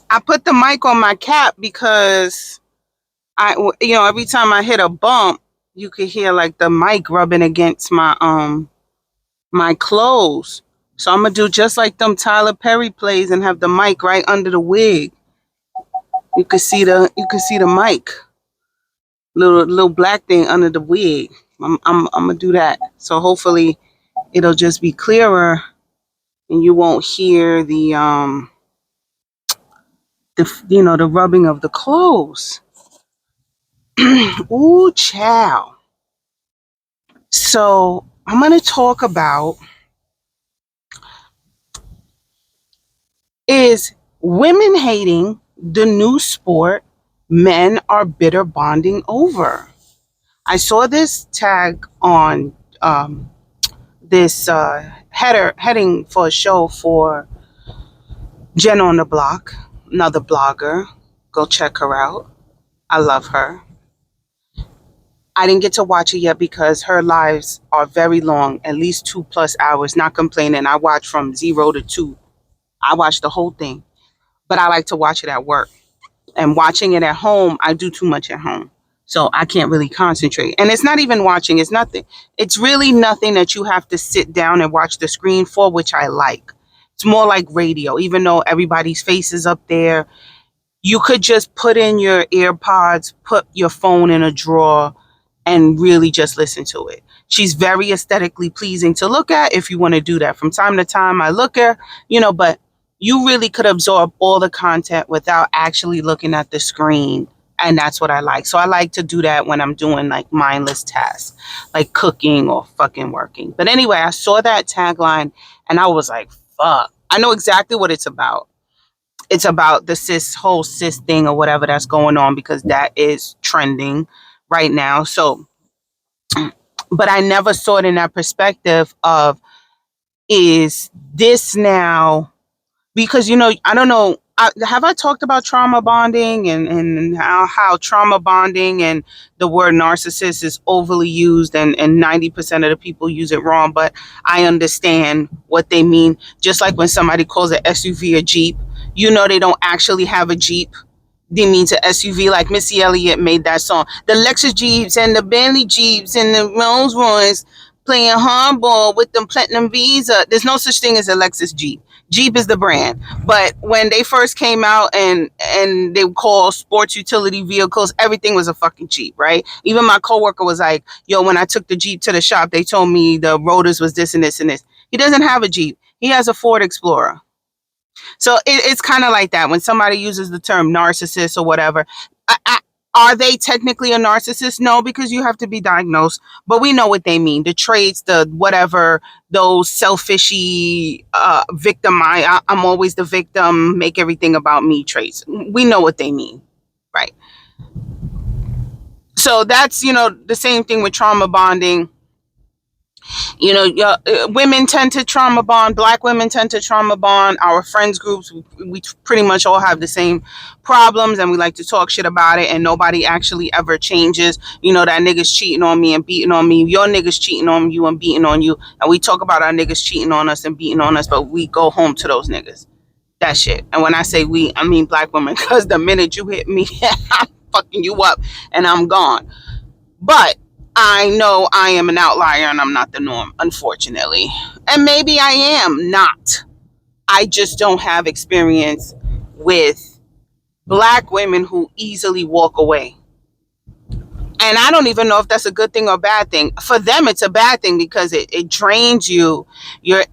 I put the mic on my cap because every time I hit a bump, you could hear like the mic rubbing against my clothes. So I'm gonna do just like them Tyler Perry plays and have the mic right under the wig. You can see the mic, little black thing under the wig. I'm gonna do that. So hopefully it'll just be clearer and you won't hear the rubbing of the clothes. Ooh, chow. So I'm gonna talk about is women hating the new sport men are bitter bonding over. I saw this tag on this heading for a show for Jen on the Block, another blogger. Go check her out. I love her. I didn't get to watch it yet because her lives are very long, at least 2+ hours. Not complaining. I watched from 0 to 2. I watched the whole thing, but I like to watch it at work. And watching it at home, I do too much at home. So I can't really concentrate. And it's not even watching, it's nothing. It's really nothing that you have to sit down and watch the screen for, which I like. It's more like radio, even though everybody's face is up there. You could just put in your earpods, put your phone in a drawer, and really just listen to it. She's very aesthetically pleasing to look at if you want to do that. From time to time, I look at, but you really could absorb all the content without actually looking at the screen. And that's what I like. So I like to do that when I'm doing like mindless tasks, like cooking or fucking working. But anyway, I saw that tagline and I was like, fuck. I know exactly what it's about. It's about the whole cis thing or whatever that's going on because that is trending right now. So, but I never saw it in that perspective of, is this now, because I don't know, have I talked about trauma bonding and how trauma bonding and the word narcissist is overly used and 90% of the people use it wrong, but I understand what they mean. Just like when somebody calls an SUV a Jeep, they don't actually have a Jeep. They mean to SUV, like Missy Elliott made that song. The Lexus Jeeps and the Bentley Jeeps and the Rolls Royce playing hardball with them platinum Visa. There's no such thing as a Lexus Jeep. Jeep is the brand. But when they first came out and they would call sports utility vehicles, everything was a fucking Jeep, right? Even my coworker was like, yo, when I took the Jeep to the shop, they told me the rotors was this and this and this. He doesn't have a Jeep. He has a Ford Explorer. So it's kind of like that when somebody uses the term narcissist or whatever. Are they technically a narcissist? No, because you have to be diagnosed. But we know what they mean. The traits, the whatever, those selfishy, victim. I'm always the victim. Make everything about me traits. We know what they mean, right? So that's the same thing with trauma bonding. Women tend to trauma bond. Black women tend to trauma bond. Our friends groups, we pretty much all have the same problems, and we like to talk shit about it, and nobody actually ever changes. That nigga's cheating on me and beating on me. Your nigga's cheating on you and beating on you, and we talk about our niggas cheating on us and beating on us, but we go home to those niggas. That shit. And when I say we, I mean black women, because the minute you hit me, I'm fucking you up, and I'm gone. But I know I am an outlier and I'm not the norm, unfortunately. And maybe I am not. I just don't have experience with black women who easily walk away. And I don't even know if that's a good thing or a bad thing. For them, it's a bad thing because it drains you. You're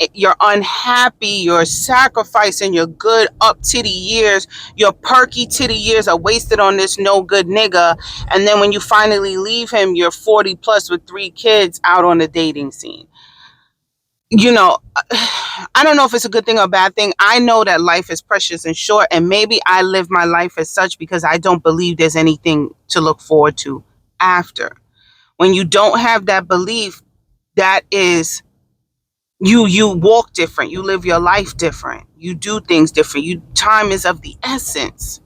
unhappy. You're sacrificing your good up titty years. Your perky titty years are wasted on this no good nigga. And then when you finally leave him, you're 40 plus with 3 kids out on the dating scene. I don't know if it's a good thing or a bad thing. I know that life is precious and short. And maybe I live my life as such because I don't believe there's anything to look forward to after. When you don't have that belief, that is, you walk different, you live your life different, you do things different. Time is of the essence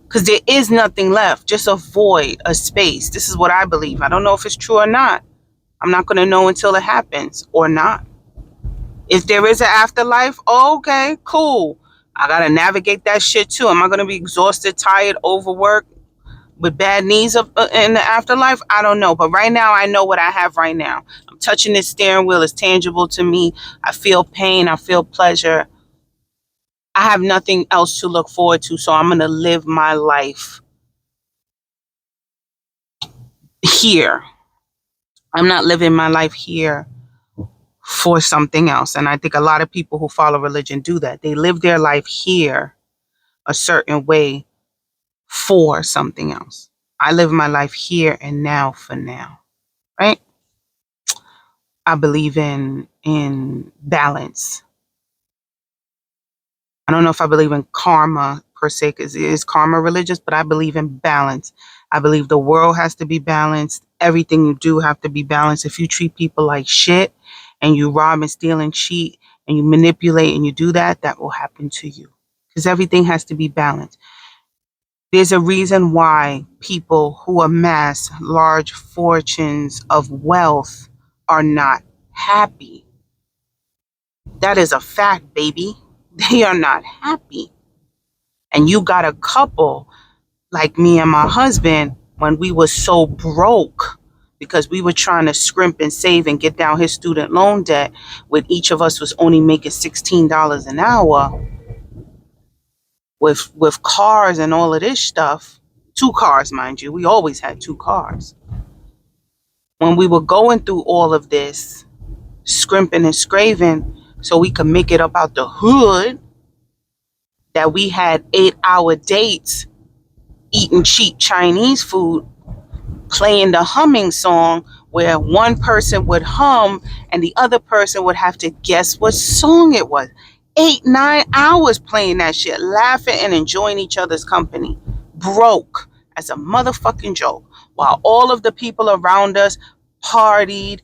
because there is nothing left, just a void, a space. This is what I believe. I don't know if it's true or not. I'm not going to know until it happens or not. If there is an afterlife, okay, cool. I gotta navigate that shit too. Am I gonna be exhausted, tired, overworked, with bad knees in the afterlife? I don't know. But right now, I know what I have right now. I'm touching this steering wheel. It's tangible to me. I feel pain. I feel pleasure. I have nothing else to look forward to. So I'm going to live my life here. I'm not living my life here for something else. And I think a lot of people who follow religion do that. They live their life here a certain way for something else. I live my life here and now for now, right? I believe in balance. I don't know if I believe in karma per se, because is karma religious, but I believe in balance. I believe the world has to be balanced. Everything you do have to be balanced. If you treat people like shit and you rob and steal and cheat and you manipulate and you do that, that will happen to you. Because everything has to be balanced. There's a reason why people who amass large fortunes of wealth are not happy. That is a fact, baby. They are not happy. And you got a couple like me and my husband when we were so broke because we were trying to scrimp and save and get down his student loan debt, with each of us was only making $16 an hour, with cars and all of this stuff. 2 cars, mind you. We always had 2 cars. When we were going through all of this, scrimping and scraving so we could make it up out the hood, that we had 8-hour dates eating cheap Chinese food, playing the humming song where one person would hum and the other person would have to guess what song it was. 8-9 hours playing that shit, laughing and enjoying each other's company. Broke as a motherfucking joke. While all of the people around us partied.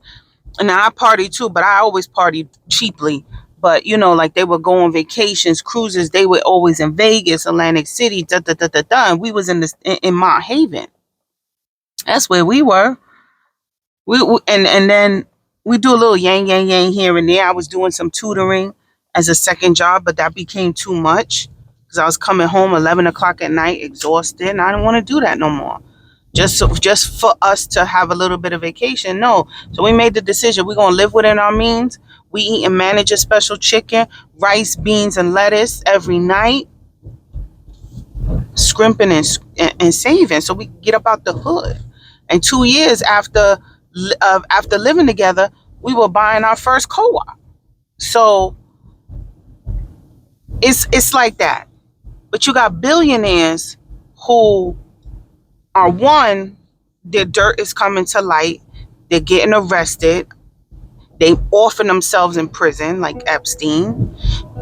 And I partied too, but I always partied cheaply. But you know, like they would go on vacations, cruises. They were always in Vegas, Atlantic City, da da da da da. And we was in Mount Haven. That's where we were. And then we do a little yang yang yang here and there. I was doing some tutoring as a second job, but that became too much because I was coming home 11 o'clock at night, exhausted, and I didn't want to do that no more. Just for us to have a little bit of vacation, no. So we made the decision: we're gonna live within our means. We eat and manage a special chicken, rice, beans, and lettuce every night, scrimping and saving so we can get up out the hood. And 2 years after living together, we were buying our first co-op. So it's like that. But you got billionaires who are, one, their dirt is coming to light. They're getting arrested. They often themselves in prison, like Epstein.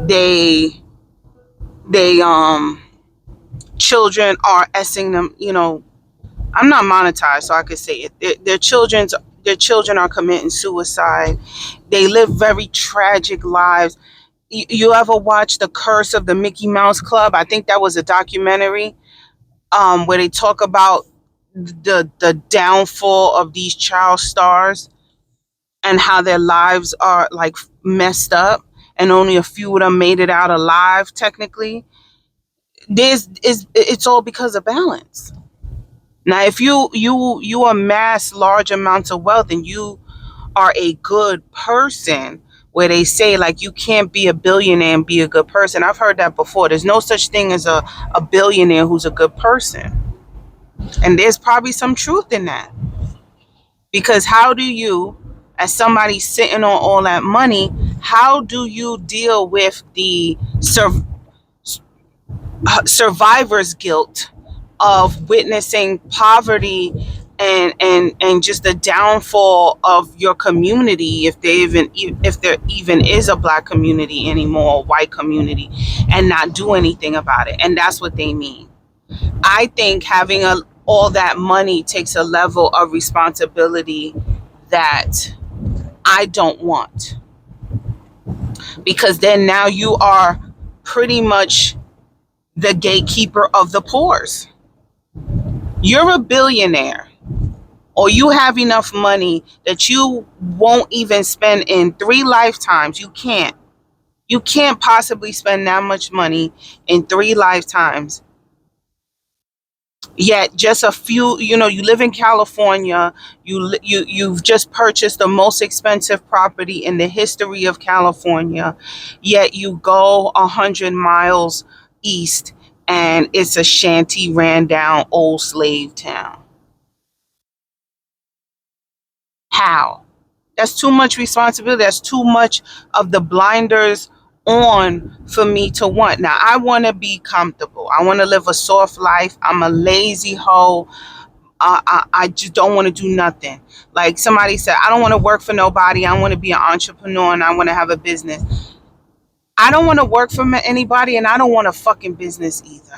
They children are essing them. You know, I'm not monetized, so I could say it. Their children are committing suicide. They live very tragic lives. You ever watch The Curse of the Mickey Mouse Club? I think that was a documentary where they talk about the downfall of these child stars and how their lives are like messed up, and only a few of them made it out alive. Technically, it's all because of balance. Now, if you amass large amounts of wealth and you are a good person, where they say like you can't be a billionaire and be a good person. I've heard that before. There's no such thing as a billionaire who's a good person. And there's probably some truth in that. Because how do you, as somebody sitting on all that money, how do you deal with the survivor's guilt of witnessing poverty and just the downfall of your community, if there even is a black community anymore, or white community, and not do anything about it? And that's what they mean. I think having all that money takes a level of responsibility that I don't want, because then now you are pretty much the gatekeeper of the poors. You're a billionaire, or you have enough money that you won't even spend in 3 lifetimes. You can't. You can't possibly spend that much money in 3 lifetimes. Yet just a few, you live in California, you've just purchased the most expensive property in the history of California, yet you go 100 miles east and it's a shanty ran down old slave town. How? That's too much responsibility. That's too much of the blinders on for me to want. Now, I want to be comfortable. I want to live a soft life. I'm a lazy hoe. I just don't want to do nothing. Like somebody said, I don't want to work for nobody. I want to be an entrepreneur and I want to have a business. I don't want to work for anybody and I don't want a fucking business either.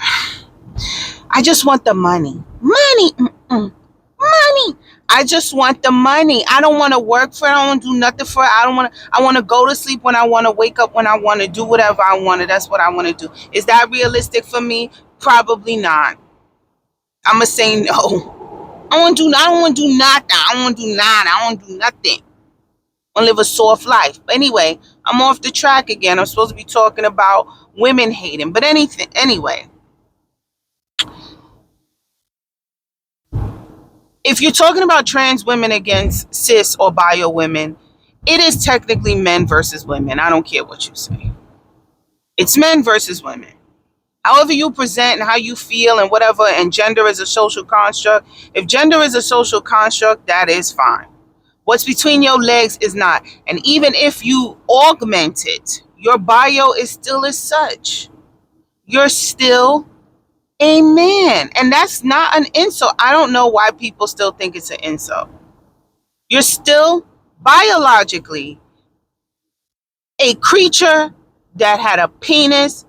I just want the money. Money. Money. I just want the money. I don't want to work for it. I don't want to do nothing for it. I want to go to sleep when I want to, wake up when I want to, do whatever I want to. That's what I want to do. Is that realistic for me? Probably not. I'm going to say no. I don't want to do nothing. I don't want to do nada. I don't want to do nothing. I want to live a soft life. But anyway, I'm off the track again. I'm supposed to be talking about women hating. But anyway, if you're talking about trans women against cis or bio women, it is technically men versus women. I don't care what you say. It's men versus women. However you present and how you feel and whatever, and gender is a social construct. If gender is a social construct, that is fine. What's between your legs is not. And even if you augment it, your bio is still as such. You're still a man. And that's not an insult. I don't know why people still think it's an insult. You're still biologically a creature that had a penis.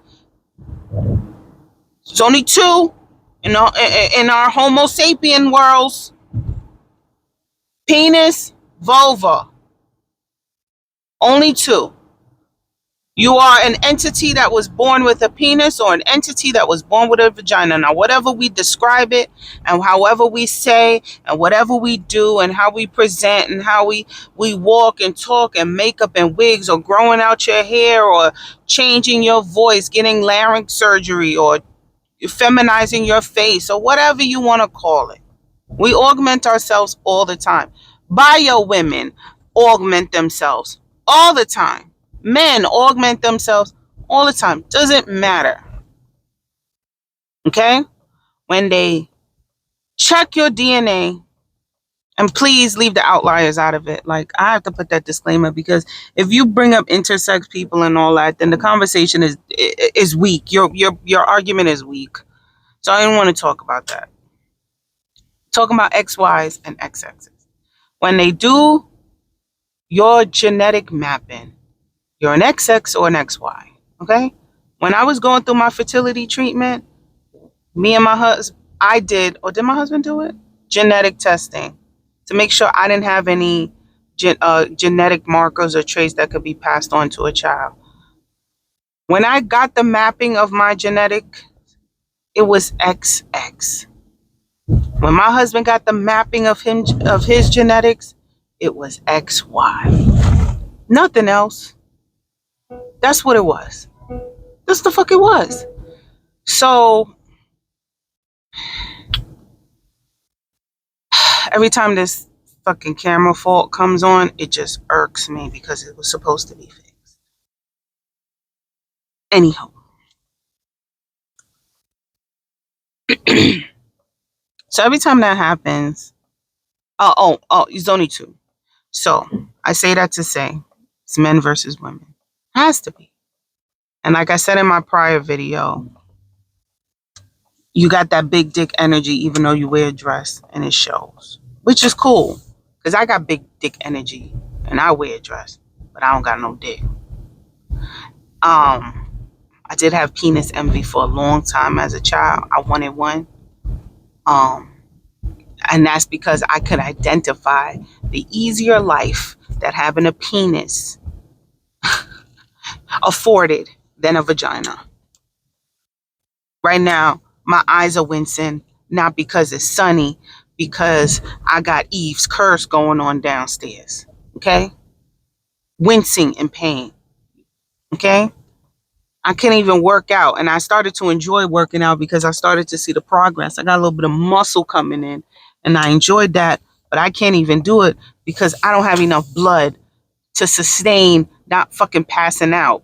It's only two in our Homo sapien worlds. Penis, vulva. Only two. You are an entity that was born with a penis or an entity that was born with a vagina. Now, whatever we describe it and however we say and whatever we do and how we present and how we walk and talk and makeup and wigs or growing out your hair or changing your voice, getting larynx surgery or feminizing your face or whatever you want to call it. We augment ourselves all the time. Bio women augment themselves all the time. Men augment themselves all the time. Doesn't matter. Okay? When they check your DNA, and please leave the outliers out of it. Like, I have to put that disclaimer because if you bring up intersex people and all that, then the conversation is weak. Your argument is weak. So I didn't want to talk about that. Talking about XYs and XXs. When they do your genetic mapping, you're an XX or an XY. Okay? When I was going through my fertility treatment, me and my husband, did my husband do it? Genetic testing to make sure I didn't have any genetic markers or traits that could be passed on to a child. When I got the mapping of my genetic, it was XX. When my husband got the mapping of his genetics, it was XY. Nothing else. That's what it was. That's the fuck it was. So every time this fucking camera fault comes on, it just irks me because it was supposed to be fixed. Anyhow. So every time that happens, it's only two. So I say that to say it's men versus women. Has to be. And like I said in my prior video, you got that big dick energy even though you wear a dress and it shows. Which is cool. Because I got big dick energy and I wear a dress. But I don't got no dick. I did have penis envy for a long time as a child. I wanted one. And that's because I could identify the easier life that having a penis afforded than a vagina. Right now, my eyes are wincing, not because it's sunny, because I got Eve's curse going on downstairs. Okay? Wincing in pain. Okay. I couldn't even work out. And I started to enjoy working out because I started to see the progress. I got a little bit of muscle coming in and I enjoyed that. But I can't even do it because I don't have enough blood to sustain not fucking passing out.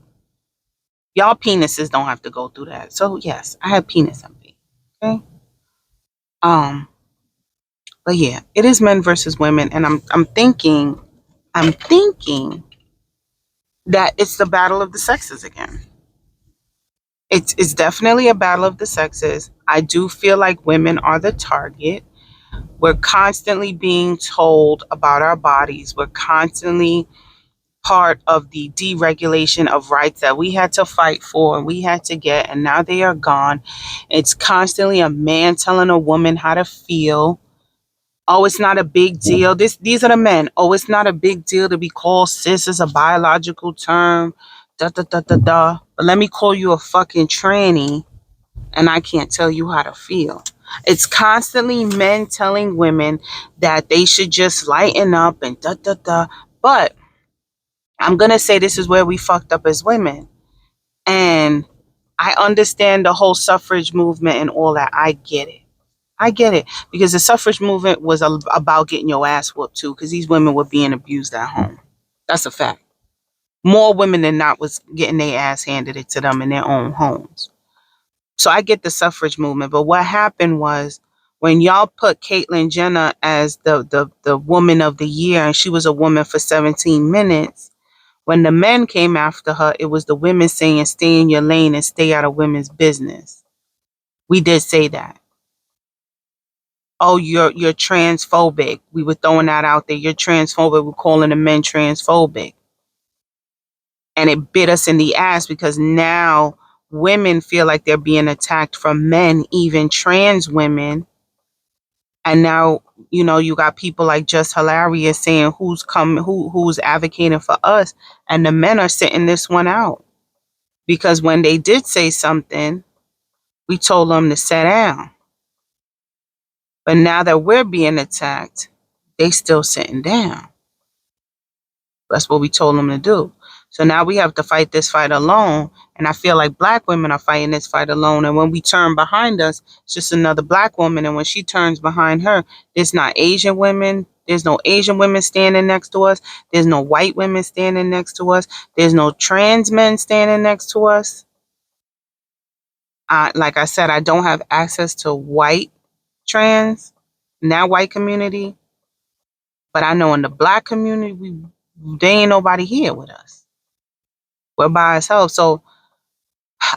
Y'all penises don't have to go through that. So yes, I have penis envy. Okay. Um, but yeah, it is men versus women, and I'm thinking that it's the battle of the sexes again. It's definitely a battle of the sexes. I do feel like women are the target. We're constantly being told about our bodies. We're constantly part of the deregulation of rights that we had to fight for and we had to get, and now they are gone. It's constantly a man telling a woman how to feel. Oh, it's not a big deal. These are the men. Oh, it's not a big deal to be called cis. Is a biological term. Da da da da da. But let me call you a fucking tranny, and I can't tell you how to feel. It's constantly men telling women that they should just lighten up and da da da. But I'm gonna say this is where we fucked up as women. And I understand the whole suffrage movement and all that. I get it. I get it because the suffrage movement was about getting your ass whooped too, because these women were being abused at home. That's a fact. More women than not was getting their ass handed it to them in their own homes. So I get the suffrage movement, but what happened was when y'all put Caitlyn Jenner as the woman of the year, and she was a woman for 17 minutes. When the men came after her, it was the women saying, "Stay in your lane and stay out of women's business." We did say that. Oh, you're transphobic. We were throwing that out there. You're transphobic. We're calling the men transphobic. And it bit us in the ass because now women feel like they're being attacked from men, even trans women. And now, you got people like Just Hilarious saying who's advocating for us. And the men are sitting this one out. Because when they did say something, we told them to sit down. But now that we're being attacked, they still sitting down. That's what we told them to do. So now we have to fight this fight alone. And I feel like black women are fighting this fight alone. And when we turn behind us, it's just another black woman. And when she turns behind her, there's not Asian women. There's no Asian women standing next to us. There's no white women standing next to us. There's no trans men standing next to us. Like I said, I don't have access to white trans, now white community. But I know in the black community, they ain't nobody here with us. We're by ourselves. So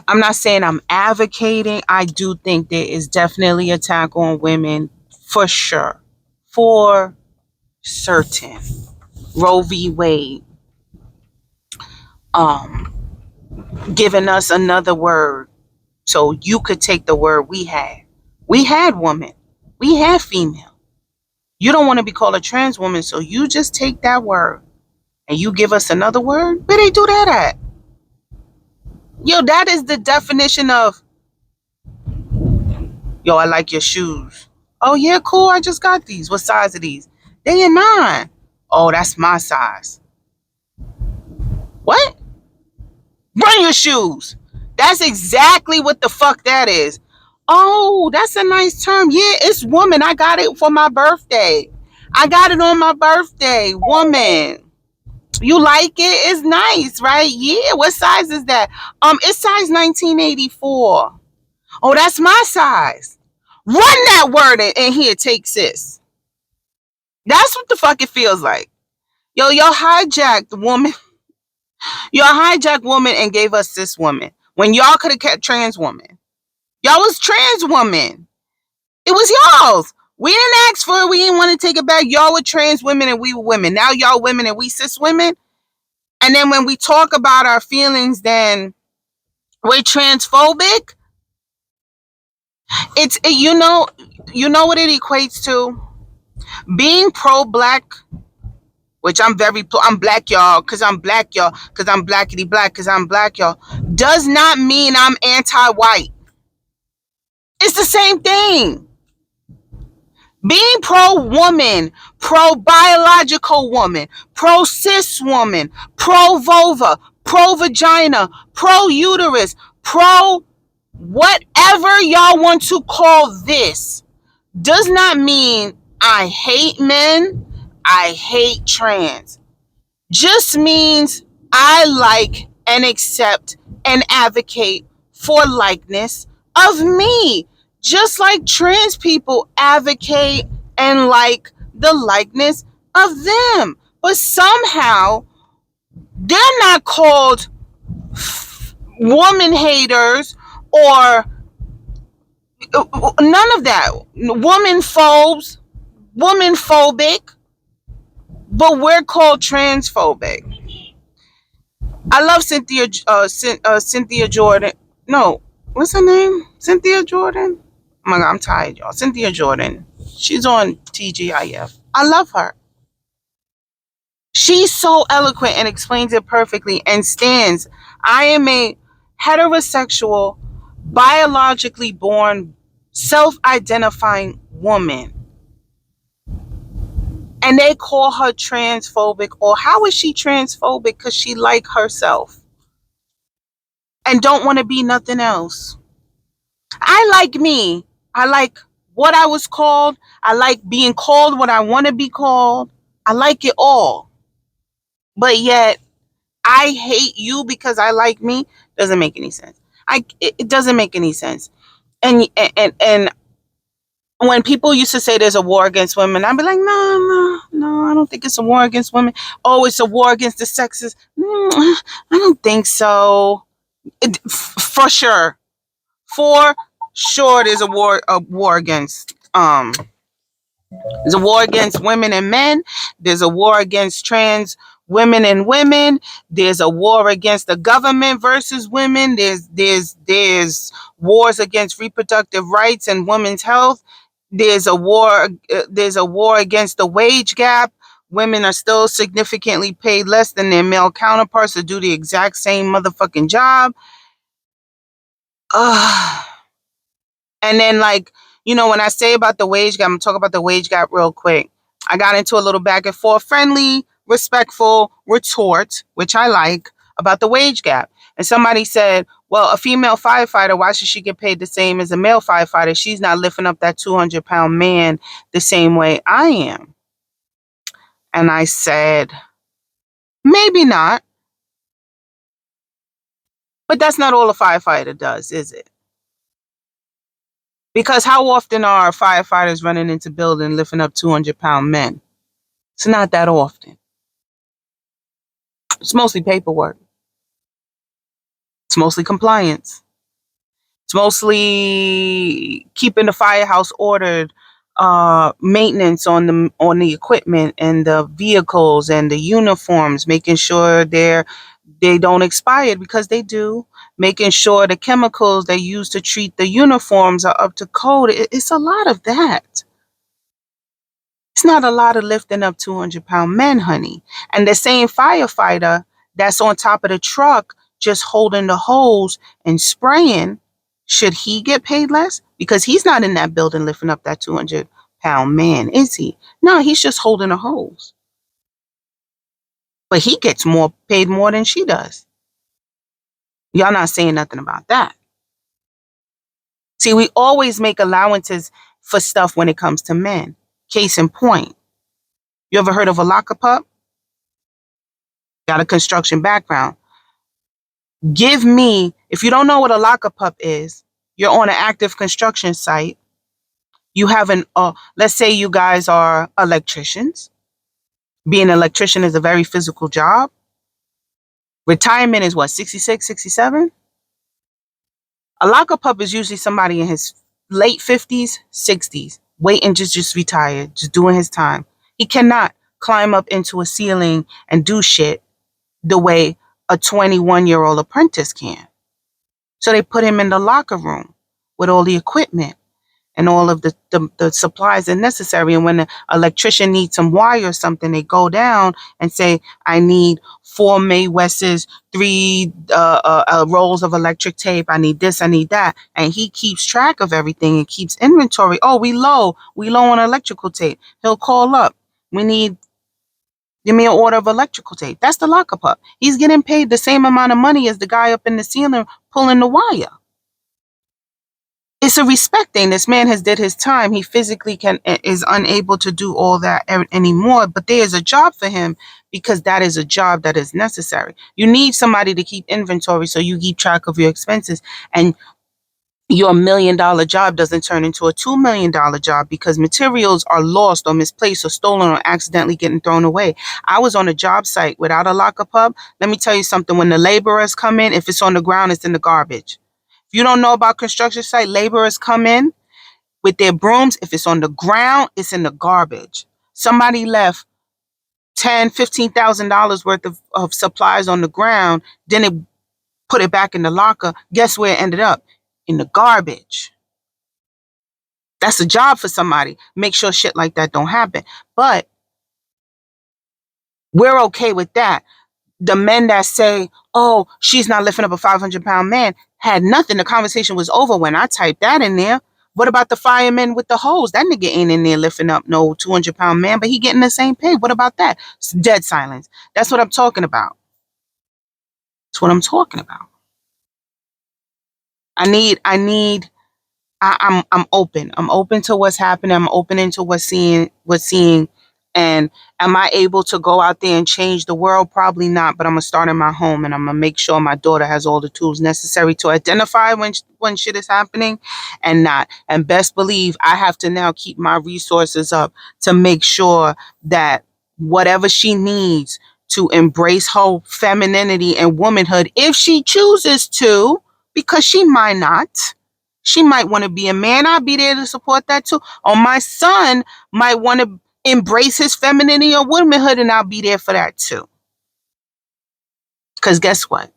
I'm not saying I'm advocating. I do think there is definitely attack on women for sure. For certain. Roe v. Wade. Um, Giving us another word. So you could take the word we had. We had woman. We had female. You don't want to be called a trans woman, so you just take that word and you give us another word? Where they do that at? Yo, that is the definition of, yo, I like your shoes. Oh, yeah, cool. I just got these. What size are these? They are 9. Oh, that's my size. What? Run your shoes. That's exactly what the fuck that is. Oh, that's a nice term. Yeah, it's woman. I got it for my birthday. I got it on my birthday. Woman. You like it? It's nice, right? Yeah. What size is that? It's size 1984. Oh, that's my size. Run that word in here, take sis. That's what the fuck it feels like. Yo, y'all hijacked woman. Y'all hijacked woman and gave us cis woman. When y'all could have kept trans woman. Y'all was trans woman. It was y'all's. We didn't ask for it. We didn't want to take it back. Y'all were trans women and we were women. Now y'all women and we cis women. And then when we talk about our feelings, then we're transphobic. You know what it equates to? Being pro-black, which I'm black, y'all, because I'm black, y'all, because I'm blackity black, because I'm black, y'all, does not mean I'm anti-white. It's the same thing. Being pro-woman, pro-biological woman, pro-cis woman, pro-vulva, pro vagina, pro uterus, pro whatever y'all want to call this, does not mean I hate men, I hate trans. Just means I like and accept and advocate for likeness of me. Just like trans people advocate and like the likeness of them. But somehow they're not called woman haters or none of that. Woman phobes, woman phobic, but we're called transphobic. I love Cynthia Jordan. No, what's her name? Cynthia Jordan? Oh my God, I'm tired, y'all. Cynthia Jordan. She's on TGIF. I love her. She's so eloquent and explains it perfectly and stands. I am a heterosexual, biologically born, self-identifying woman. And they call her transphobic. Or how is she transphobic? Because she like herself and don't want to be nothing else. I like me. I like what I was called. I like being called what I want to be called. I like it all. But yet I hate you because I like me doesn't make any sense. It doesn't make any sense. And when people used to say there's a war against women, I'd be like, no, I don't think it's a war against women. Oh, it's a war against the sexes. I don't think so. For sure. For sure there's a war against there's a war against women and men. There's a war against trans women and women. There's a war against the government versus women. There's wars against reproductive rights and women's health. There's a war against the wage gap. Women are still significantly paid less than their male counterparts to do the exact same motherfucking job. Ugh. And then, like, when I say about the wage gap, I'm gonna talk about the wage gap real quick. I got into a little back and forth, friendly, respectful retort, which I like, about the wage gap. And somebody said, well, a female firefighter, why should she get paid the same as a male firefighter? She's not lifting up that 200-pound man the same way I am. And I said, maybe not. But that's not all a firefighter does, is it? Because how often are firefighters running into buildings lifting up 200-pound men? It's not that often. It's mostly paperwork. It's mostly compliance. It's mostly keeping the firehouse ordered, maintenance on the equipment and the vehicles and the uniforms, making sure they don't expire, because they do. Making sure the chemicals they use to treat the uniforms are up to code. It's a lot of that. It's not a lot of lifting up 200-pound men, honey. And the same firefighter that's on top of the truck just holding the hose and spraying, should he get paid less? Because he's not in that building lifting up that 200-pound man, is he? No, he's just holding a hose. But he gets paid more than she does. Y'all not saying nothing about that. See, we always make allowances for stuff when it comes to men. Case in point. You ever heard of a lock-a-pup? Got a construction background. If you don't know what a lock-a-pup is, you're on an active construction site. You have let's say you guys are electricians. Being an electrician is a very physical job. Retirement is what, 66, 67? A lock-a-pup is usually somebody in his late 50s, 60s, waiting to just retire, just doing his time. He cannot climb up into a ceiling and do shit the way a 21-year-old apprentice can. So they put him in the locker room with all the equipment and all of the supplies that are necessary. And when the electrician needs some wire or something, they go down and say, I need 4 Mae West's, 3 rolls of electric tape. I need this, I need that. And he keeps track of everything and keeps inventory. Oh, we low on electrical tape. He'll call up. We need Give me an order of electrical tape. That's the lockup pup. He's getting paid the same amount of money as the guy up in the ceiling pulling the wire. It's a respect thing. This man has did his time. He physically is unable to do all that anymore, but there is a job for him because that is a job that is necessary. You need somebody to keep inventory so you keep track of your expenses, and your $1 million job doesn't turn into a $2 million job because materials are lost or misplaced or stolen or accidentally getting thrown away. I was on a job site without a lockup hub. Let me tell you something. When the laborers come in, if it's on the ground, it's in the garbage. If you don't know about construction site, laborers come in with their brooms. If it's on the ground, it's in the garbage. Somebody left $10,000, $15,000 worth of supplies on the ground, then it put it back in the locker. Guess where it ended up? In the garbage. That's a job for somebody. Make sure shit like that don't happen. But we're okay with that. The men that say, oh, she's not lifting up a 500-pound man had nothing. The conversation was over when I typed that in there. What about the fireman with the hose? That nigga ain't in there lifting up no 200-pound man, but he getting the same pay. What about that? It's dead silence. That's what I'm talking about. That's what I'm talking about. I need I'm open. I'm open to what's happening. I'm open into what's seeing. And am I able to go out there and change the world? Probably not, but I'm gonna start in my home and I'm gonna make sure my daughter has all the tools necessary to identify when shit is happening and not. And best believe I have to now keep my resources up to make sure that whatever she needs to embrace her femininity and womanhood, if she chooses to, because she might not. She might want to be a man. I'll be there to support that too. Or my son might want to embrace his femininity or womanhood, and I'll be there for that too. Because guess what?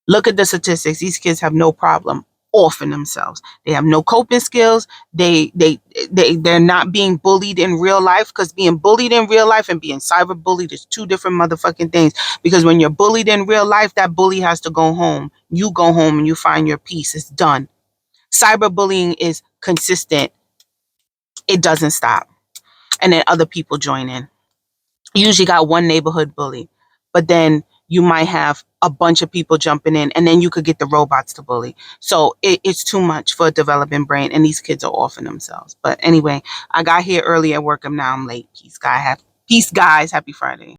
Look at the statistics. These kids have no problem offing themselves. They have no coping skills. They're not being bullied in real life, because being bullied in real life and being cyber bullied is two different motherfucking things. Because when you're bullied in real life, that bully has to go home. You go home and you find your peace. It's done. Cyberbullying is consistent. It doesn't stop. And then other people join in. You usually got one neighborhood bully, but then you might have a bunch of people jumping in, and then you could get the robots to bully. So it's too much for a developing brain, and these kids are offing themselves. But anyway, I got here early at work, and now I'm late. Peace, guys. Happy Friday.